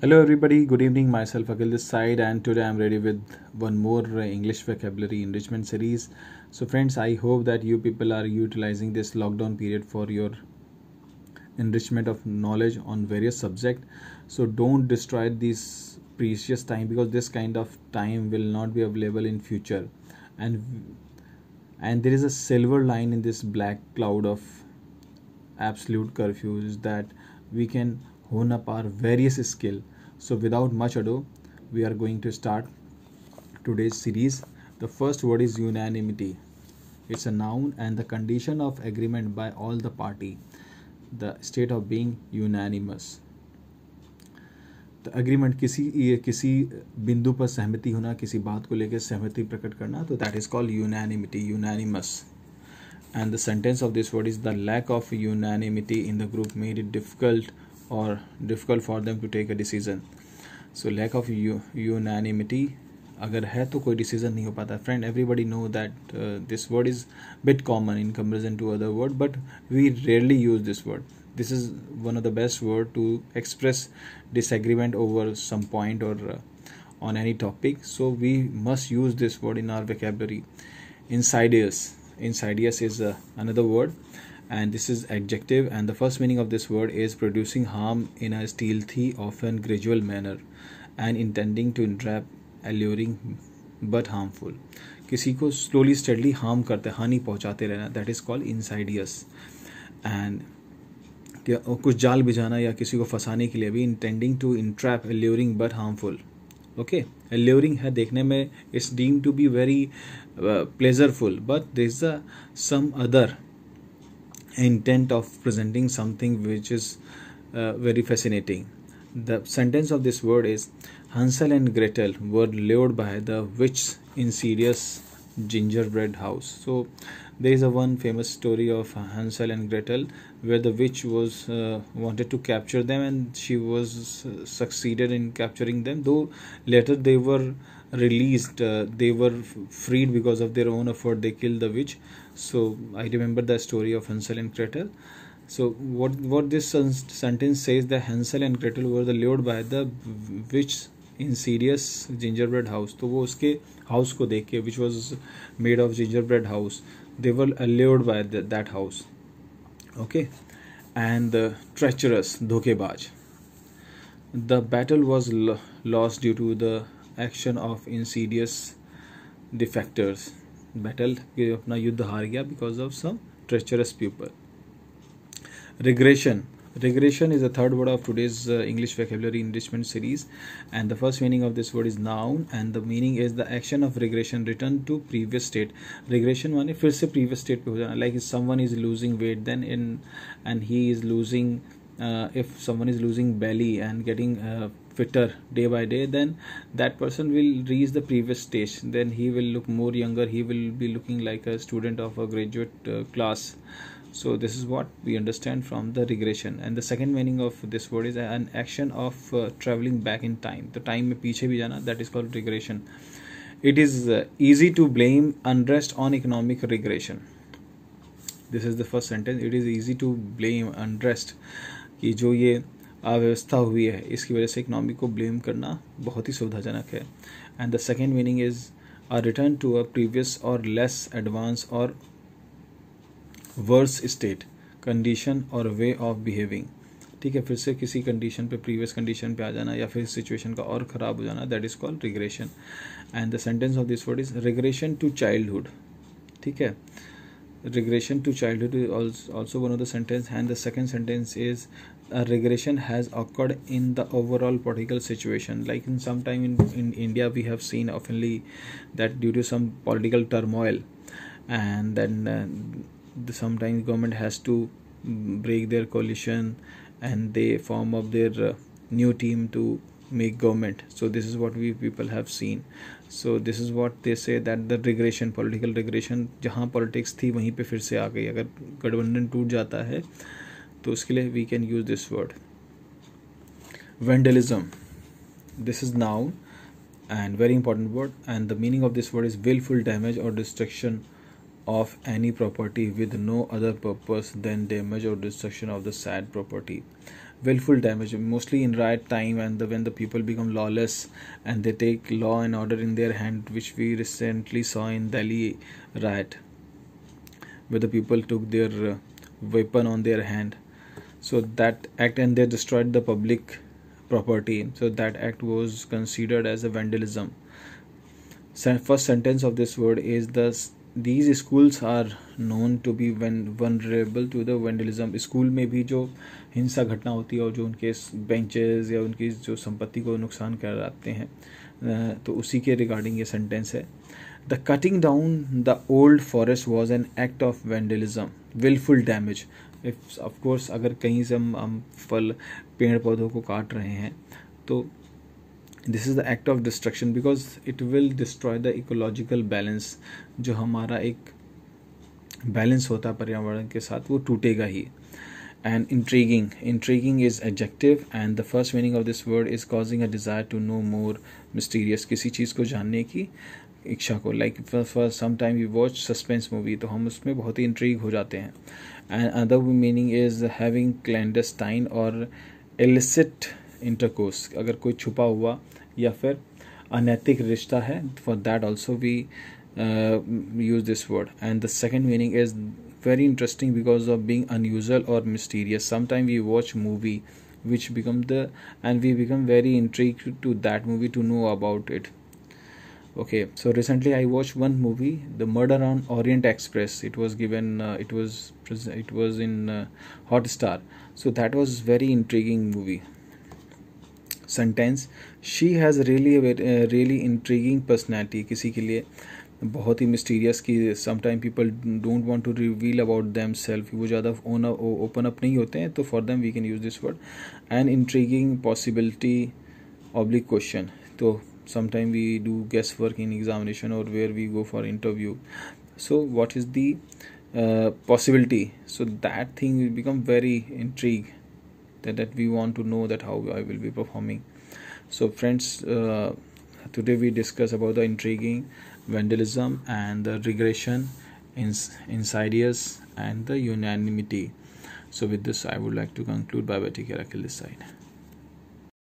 Hello, everybody. Good evening. Myself Akhil this side, and today I'm ready with one more English vocabulary enrichment series. So, friends, I hope that you people are utilizing this lockdown period for your enrichment of knowledge on various subjects. So, don't destroy this precious time because this kind of time will not be available in future, and there is a silver line in this black cloud of absolute curfew is that we can hone up our various skill. So without much ado, we are going to start today's series. The first word is unanimity. It's a noun and the condition of agreement by all the party, the state of being unanimous. The agreement किसी बिंदु पर सहमति होना, किसी बात को लेकर सहमति प्रकट करना, तो that is called unanimity, unanimous. And the sentence of this word is the lack of unanimity in the group made it difficult for them to take a decision. So lack of unanimity अगर है तो कोई decision नहीं हो पाता. Friend, everybody know that this word is bit common in comparison to other word, but we rarely use this word. This is one of the best word to express disagreement over some point or on any topic. So we must use this word in our vocabulary. Insidious. Insidious is another word, and this is adjective, and the first meaning of this word is producing harm in a stealthy, often gradual manner, and intending to entrap, alluring but harmful. किसी को slowly steadily harm करते, हानि पहुंचाते रहना, that is called insidious. And कुछ जाल बिछाना या किसी को फंसाने के लिए भी intending to entrap, alluring but harmful. Okay, alluring है देखने में, it's deem to be very pleasureful, but there is some other intent of presenting something which is very fascinating. The sentence of this word is Hansel and Gretel were lured by the witch's insidious gingerbread house. So there is a one famous story of Hansel and Gretel where the witch was wanted to capture them, and she was succeeded in capturing them, though later they were released, they were freed because of their own effort. They killed the witch. So I remember the story of Hansel and Gretel. So what this sentence says, that Hansel and Gretel were lured by the witch insidious gingerbread house. तो वो उसके house को देख के, which was made of gingerbread house, they were allured by that house. Okay. And treacherous, धोखेबाज. The battle was lost due to the action of insidious defectors. Battle अपना युद्ध हार गया because of some treacherous people. Regression. Regression is the third word of today's English vocabulary enrichment series, and the first meaning of this word is noun, and the meaning is the action of regression, return to previous state. Regression माने फिर से previous state पे हो जाना. Like if someone is losing weight, then and he is losing, if someone is losing belly and getting fitter day by day, then that person will reach the previous stage. Then he will look more younger. He will be looking like a student of a graduate class. So this is what we understand from the regression. And the second meaning of this word is an action of traveling back in time. The time में पीछे भी जाना, that is called regression. It is easy to blame unrest on economic regression. This is the first sentence. It is easy to blame unrest, कि जो ये अव्यवस्था हुई है इसकी वजह से इकोनॉमी को ब्लेम करना बहुत ही सुविधाजनक है. And the second meaning is a return to a previous और लेस एडवांस और वर्स स्टेट, कंडीशन और वे ऑफ बिहेविंग. ठीक है, फिर से किसी कंडीशन पे, प्रीवियस कंडीशन पे आ जाना या फिर सिचुएशन का और ख़राब हो जाना, that is called regression. And the sentence of this word is regression to childhood. ठीक है, regression to childhood is also one of the sentence. And the second sentence is a regression has occurred in the overall political situation. Like in some time in India we have seen oftenly that due to some political turmoil, and then sometimes government has to break their coalition and they form up their new team to make government. So this is what we people have seen. So this is what they say, that the regression, political regression, जहाँ politics थी वहीं पे फिर से आ गई. अगर गठबंधन टूट जाता है तो उसके लिए we can use this word. Vandalism. This is noun and very important word, and the meaning of this word is willful damage or destruction of any property with no other purpose than damage or destruction of the said property. willful damage, mostly in riot time, and when the people become lawless and they take law and order in their hand, which we recently saw in Delhi riot, where the people took their weapon on their hand. So that act, and they destroyed the public property, so that act was considered as a vandalism. First sentence of this word is thus these schools are known to be vulnerable to the vandalism. School में भी जो हिंसा घटना होती है और जो उनके बेंचेस या उनकी जो संपत्ति को नुकसान कराते हैं, तो उसी के रिगार्डिंग ये सेंटेंस है. The cutting down the old forest was an act of vandalism, wilful damage. If of course अगर कहीं से हम फल पेड़ पौधों को काट रहे हैं, तो this is the act of destruction, because it will destroy the ecological balance. जो हमारा एक बैलेंस होता है पर्यावरण के साथ, वो टूटेगा ही. And intriguing is adjective, and the first meaning of this word is causing a desire to know more mysterious, किसी चीज़ को जानने की इच्छा को. Like for some time we watch suspense movie, तो हम उसमें बहुत ही इंट्रीग हो जाते हैं. And other meaning is having clandestine और इलिसिट इंटरकोर्स, अगर कोई छुपा हुआ या फिर अनैतिक रिश्ता है, for that also we use this word. And the second meaning is very interesting because of being unusual or mysterious. Sometimes we watch movie which and we become very intrigued to that movie to know about it. Okay, so recently I watched one movie, The Murder on Orient Express. It was given it was in Hotstar. So that was very intriguing movie. Sentence, she has really intriguing personality. किसी के लिए बहुत ही mysterious की sometime people don't want to reveal about them self, वो ज़्यादा open up नहीं होते हैं, तो for them we can use this word. And intriguing possibility oblique question, तो sometime we do guess work in examination और where we go for interview. So what is the possibility, so that thing will become very intrigue, that we want to know that how I will be performing. So friends, today we discuss about the intriguing, vandalism, and the regression, insidious, and the unanimity. So with this I would like to conclude. Bye bye, take care, Akhil this side.